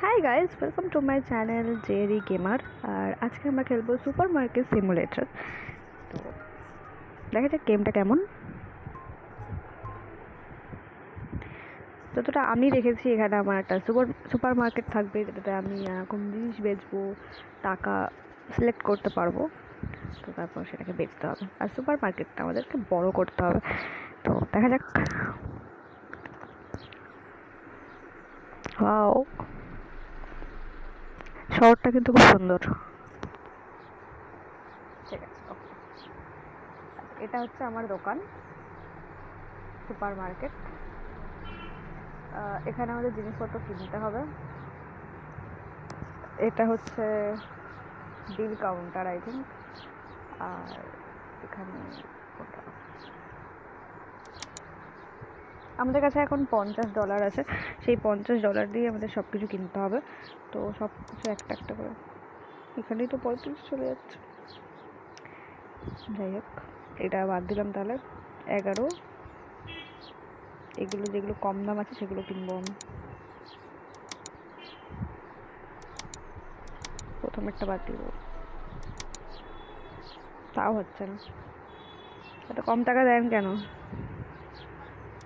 High guys, welcome to my channel Jerry gamer. আর আজকে আমরা খেলবো সুপার মার্কেট সিমুলেটর। তো দেখা যাক গেমটা কেমন। যতটা আমি দেখেছি, এখানে আমার একটা সুপার মার্কেট থাকবে, যেটাতে আমি কোন জিনিস বেচবো, টাকা সিলেক্ট করতে পারবো। তো তারপর সেটাকে বেচতে হবে, আর সুপার মার্কেটটা আমাদেরকে বড় করতে হবে। তো দেখা যাক। ওয়াও, শহরটা কিন্তু খুব সুন্দর। ঠিক আছে, ওকে। এটা হচ্ছে আমার দোকান, সুপার মার্কেট। এখানে আমাদের জিনিসপত্র কিনতে হবে। এটা হচ্ছে বিল কাউন্টার, আই থিঙ্ক। আর এখানে আমাদের কাছে এখন $50 আছে। সেই $50 দিয়ে আমাদের সব কিছু কিনতে হবে। তো সব কিছু একটা একটা করে, এখানেই তো 35 চলে যাচ্ছে। যাই হোক, এটা বাদ দিলাম তাহলে। 11। এগুলো যেগুলো কম দাম আছে সেগুলো কিনবো আমি। প্রথম একটা বাদ দিব, তাও হচ্ছে না। এত কম টাকা দেন কেন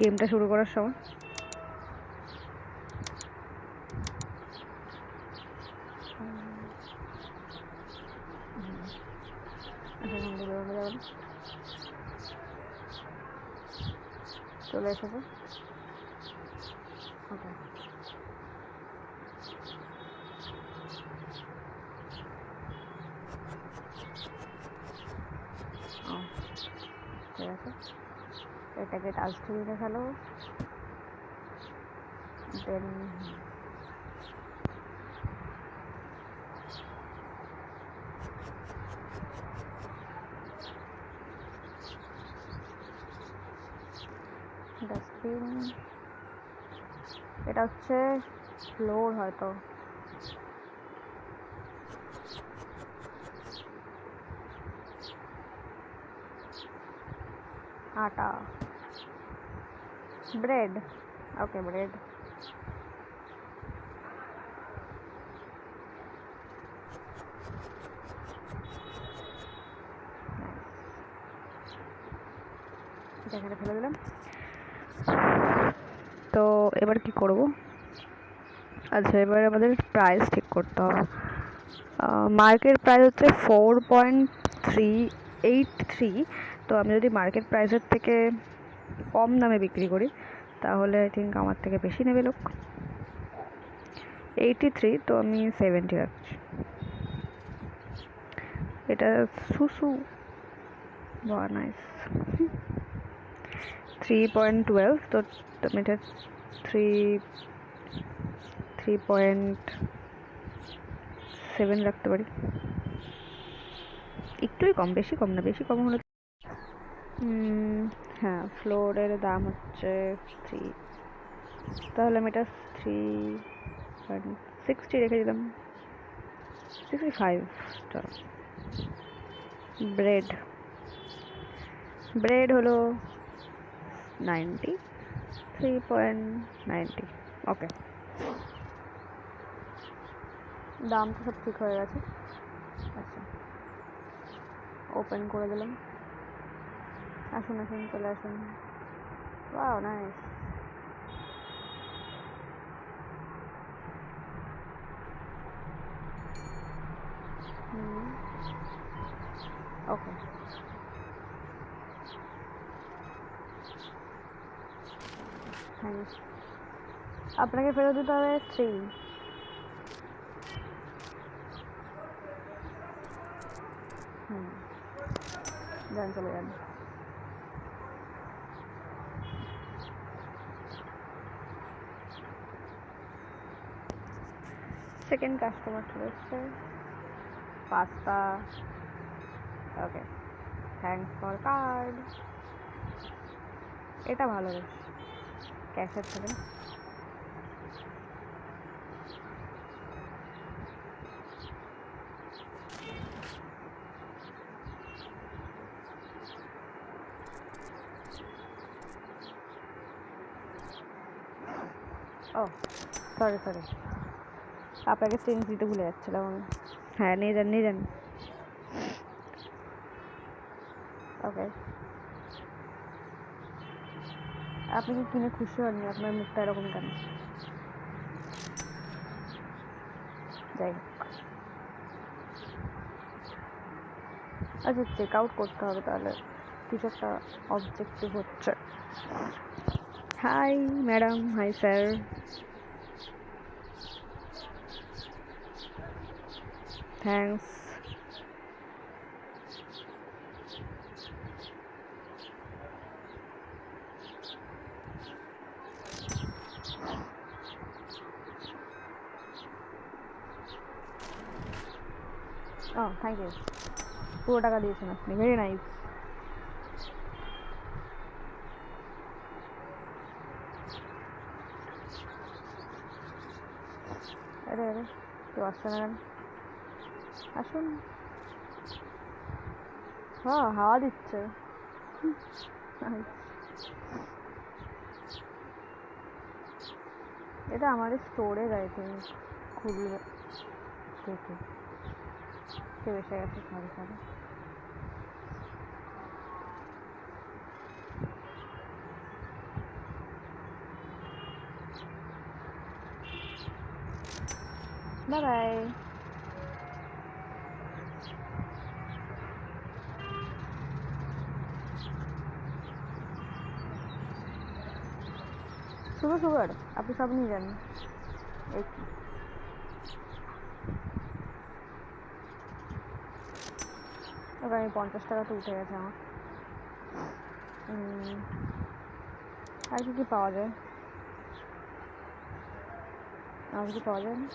গেমটা শুরু করার সময়? চলে এসেছে। ওকে, ঠিক আছে। এটাকে টাচ দিয়ে দেখালো। দেন ডাস্টবিন, এটা হচ্ছে ফ্লোর হয়তো। আটা, ব্রেড। ওকে, ব্রেড। এখানে ফেলে দিলাম। তো এবার কি করব? আচ্ছা, এবার আমাদের প্রাইস ঠিক করতে হবে। মার্কেট প্রাইস হচ্ছে 4.383। তো আমি যদি মার্কেট প্রাইসের থেকে কম দামে বিক্রি করি, তাহলে আই থিঙ্ক আমার থেকে বেশি নেবে লোক। 83, তো আমি 70 রাখছি। এটা সুসু, নাইস। 3.12, তো আমি এটা 3.7 রাখতে পারি। একটুই কম, বেশি কম না, বেশি কম হলে। হ্যাঁ, ফ্লোরের দাম হচ্ছে 3, তাহলে আমি এটা 3.60 রেখে দিলাম। 65। ব্রেড, ব্রেড হলো 90, 3.90। ওকে, দাম তো সব ঠিক হয়ে গেছে। আচ্ছা, ওপেন করে দিলাম। আসুন আসুন, চলে আসুন। Wow, nice. Okay, thanks. আপনাকে ফেরত দিতে হবে 3। যান, চলে যান। সেকেন্ড কাস্টমার চলে এসছে। Pasta. Okay, thanks for card. এটা ভালো বেশ, ক্যাশের থেকে। ও, সরি সরি। আপনাকে চেঞ্জ দিতে ভুলে যাচ্ছিলাম আমি। হ্যাঁ, নিয়ে যান নিয়ে যান। ওকে, আপনি কি কিনে খুশি হননি? আপনার মুখটা এরকম কেন? যাই হোক, আচ্ছা চেক আউট করতে হবে তাহলে, কিছু একটা অবজেক্টিভ হচ্ছে। Hi madam, hi sir. Thanks. ও থ্যাংক ইউ, পুরো টাকা দিয়েছেন আপনি, ভেরি নাইস। আরে আরে, কেউ আসছে না কেন? আসুন। হ্যাঁ, হাওয়া দিচ্ছে। এটা আমাদের স্টোরেজ আই থিঙ্ক, খুলবে। দেখি কেউ এসে গেছে, sorry sorry. Bye bye. Sugar sugar, আপনি সব নিয়ে যান। এই এবার আমি 50 টাকা তো উঠে গেছে আমার। আর কি কি পাওয়া যায়? আর কি পাওয়া যায় না?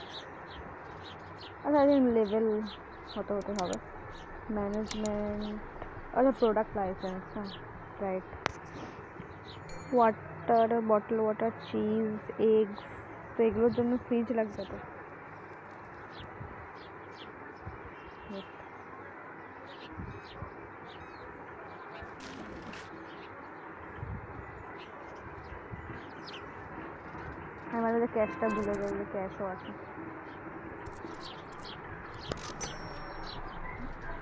আচ্ছা, লেভেল হতে হতে হবে। ম্যানেজমেন্ট, আচ্ছা প্রোডাক্ট লাইসেন্স, হ্যাঁ right. Water bottle, water, cheese, eggs, তো এগুলোর জন্য ফ্রিজ লাগবে তো। আমাদের ক্যাশটা ভুলে যাবে, ক্যাশও আছে।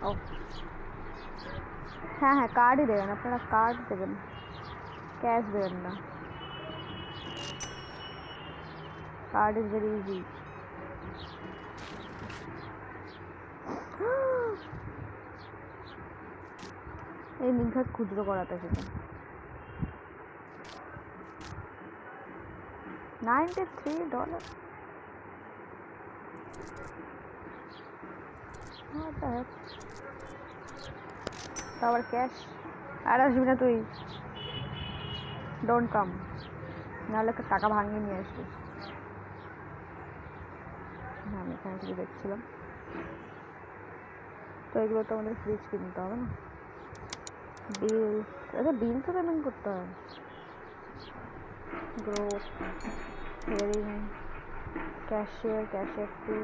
ও হ্যাঁ হ্যাঁ, কার্ডই দেবেন আপনারা, কার্ড দেবেন, ক্যাশ দেবেন না। Card is very easy. এই নিঘাত খুচরো করাতে সেটা $93। আবার ক্যাশ? আর আসবি না তুই, ডোন্ট কাম, নাহলে টাকা ভাঙিয়ে নিয়ে আসবি। হ্যাঁ, আমি এখানে থেকে দেখছিলাম। তো এগুলো তো আমাদের ফ্রিজ কিনতে হবে না। বিলস, আচ্ছা বিল তো পেমেন্ট করতে হবে। Growth, hiring, cashier, cashier two,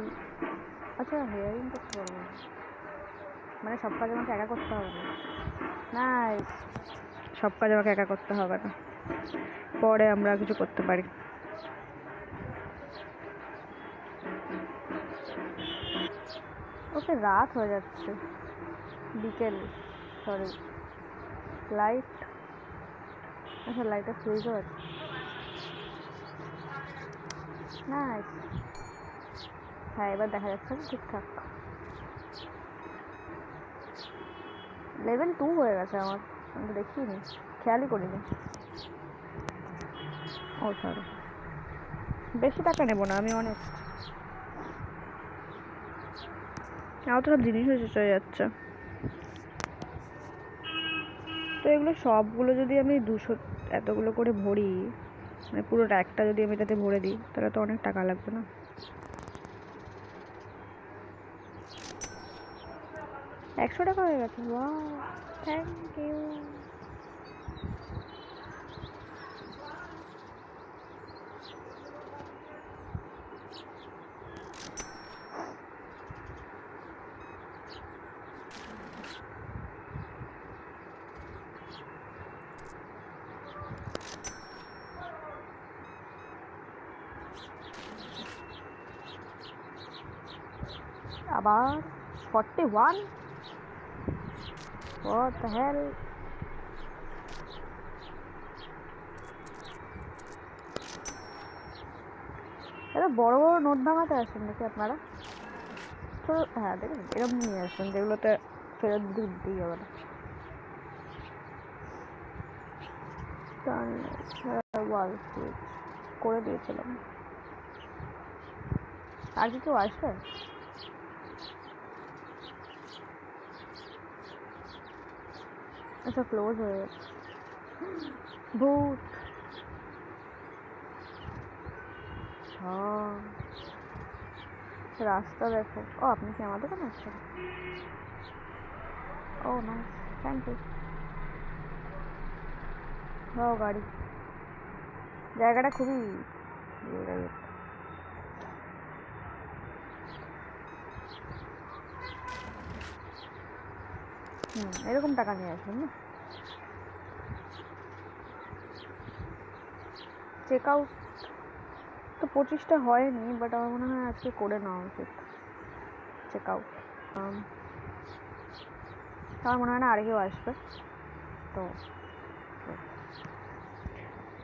আচ্ছা হেয়ারিং করতে পারবো, মানে সব কাজ আমাকে একা করতে হবে না। নাইস, সব কাজ আমাকে একা করতে হবে না, পরে আমরা কিছু করতে পারি। ওকে, রাত হয়ে যাচ্ছে, বিকেল, সরি। লাইট, আচ্ছা লাইটের সুইচও আছে। নাইস, হ্যাঁ এবার দেখা যাচ্ছে ঠিকঠাক। লেভেল 2 হয়ে গেছে আমার, আমি তো দেখিনি, খেয়ালই করিনি। ও সরি, বেশি টাকা নেবো না, আমি অনেক, আমার তো সব জিনিসও শেষ হয়ে যাচ্ছে। তো এগুলো সবগুলো যদি আমি 200 এতগুলো করে ভরি, মানে পুরোটা একটা যদি আমি এটাতে ভরে দিই, তাহলে তো অনেক টাকা লাগবে না? 100 টাকা হয়ে গেছে, ওয়াও, থ্যাংক ইউ। আবার 41, what the hell? এরা বড় বড় নোট ভাঙাতে আসেন নাকি আপনারা? তো হ্যাঁ দেখুন এরকম নিয়ে আসবেন যেগুলোতে ফেরত দিতেই হবে না। ওয়াল সুইচ করে দিয়েছিলাম। আর কি কেউ আসবে? আচ্ছা ক্লোজ হয়ে গেছে। ভূত। হ্যাঁ রাস্তা দেখো। ও আপনি কি আমার দোকানে আসছেন? ও নাইস, থ্যাংক ইউ। ও গাড়ি, জায়গাটা খুবই এরকম টাকা নিয়ে আসবেন না। চেক আউট তো 25টা হয়নি, বাট আমার মনে হয় আজকে করে নেওয়া উচিত চেক আউট। আমার মনে হয় না আর কেউ আসবে তো।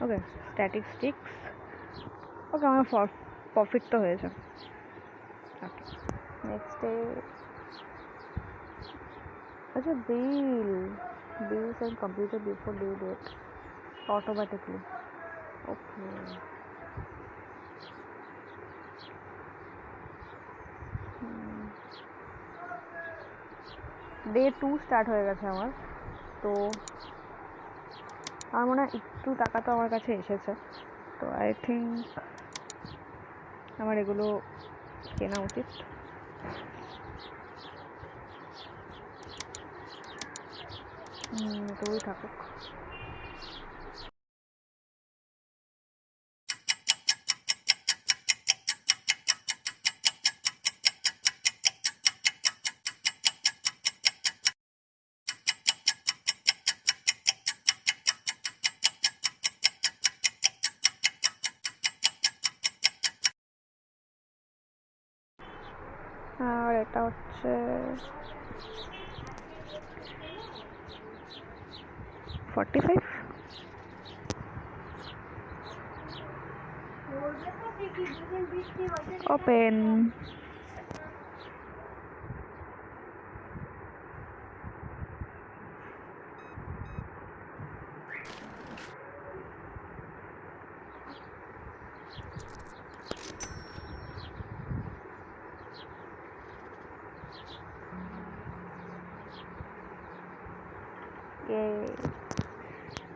ওকে স্ট্যাটিস্টিক্স, ওকে আমার প্রফিট তো হয়েছে। Okay next day. আচ্ছা bills and computer before due date automatically. Okay. Day 2 start হয়ে গেছে আমার, তো আমার মনে হয় একটু টাকা তো আমার কাছে এসেছে, তো আই থিঙ্ক আমার এগুলো কেনা উচিত। এটুকুই থাকুক। আর এটা হচ্ছে 45। ওপেন।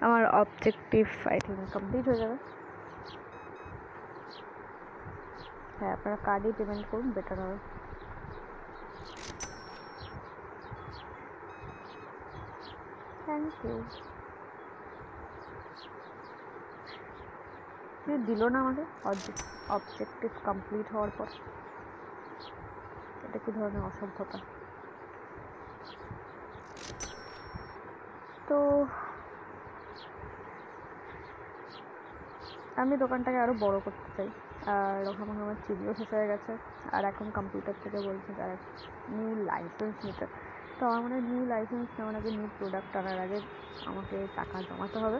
আমার অবজেক্টিভ আই থিঙ্ক কমপ্লিট হয়ে যাবে। হ্যাঁ আপনারা কার্ডেই পেমেন্ট করুন, বেটার হবে। Thank you. দিল না আমাকে অবজেক্টিভ কমপ্লিট হওয়ার পর, এটা কি ধরনের অসভ্যতা? তো আমি দোকানটাকে আরও বড় করতে চাই, আর ওখানে আমার চিনিও শেষ হয়ে গেছে, আর এখন কম্পিউটার থেকে বলছে তারা নিউ লাইসেন্স নিতে। তো আমার মনে হয় নিউ লাইসেন্স নেওয়ার আগে, নিউ প্রোডাক্ট আনার আগে আমাকে টাকা জমাতে হবে।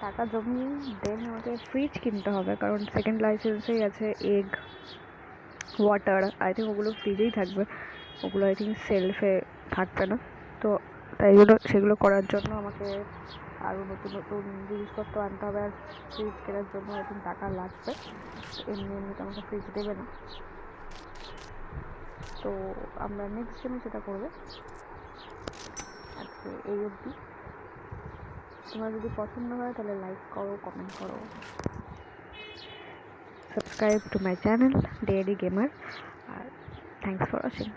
টাকা জমিয়ে দেন আমাকে ফ্রিজ কিনতে হবে, কারণ সেকেন্ড লাইসেন্সেই আছে এগ, ওয়াটার, আই থিঙ্ক ওগুলো ফ্রিজেই থাকবে, ওগুলো আই থিঙ্ক সেলফে থাকবে না। তো তাই জন্য সেগুলো করার জন্য আমাকে আরও নতুন নতুন জিনিসপত্র আনতে হবে, আর ফ্রিজ কেনার জন্য আই থিঙ্ক টাকা লাগবে, এমনিতে আমাকে ফ্রিজ দেবে না। তো আমরা নেক্সট দিনে সেটা করবো। আজকে এই অবধি। তোমার যদি পছন্দ হয় তাহলে লাইক করো, কমেন্ট করো, subscribe to my channel dairy gamer, আর থ্যাংকস ফর ওয়াচিং।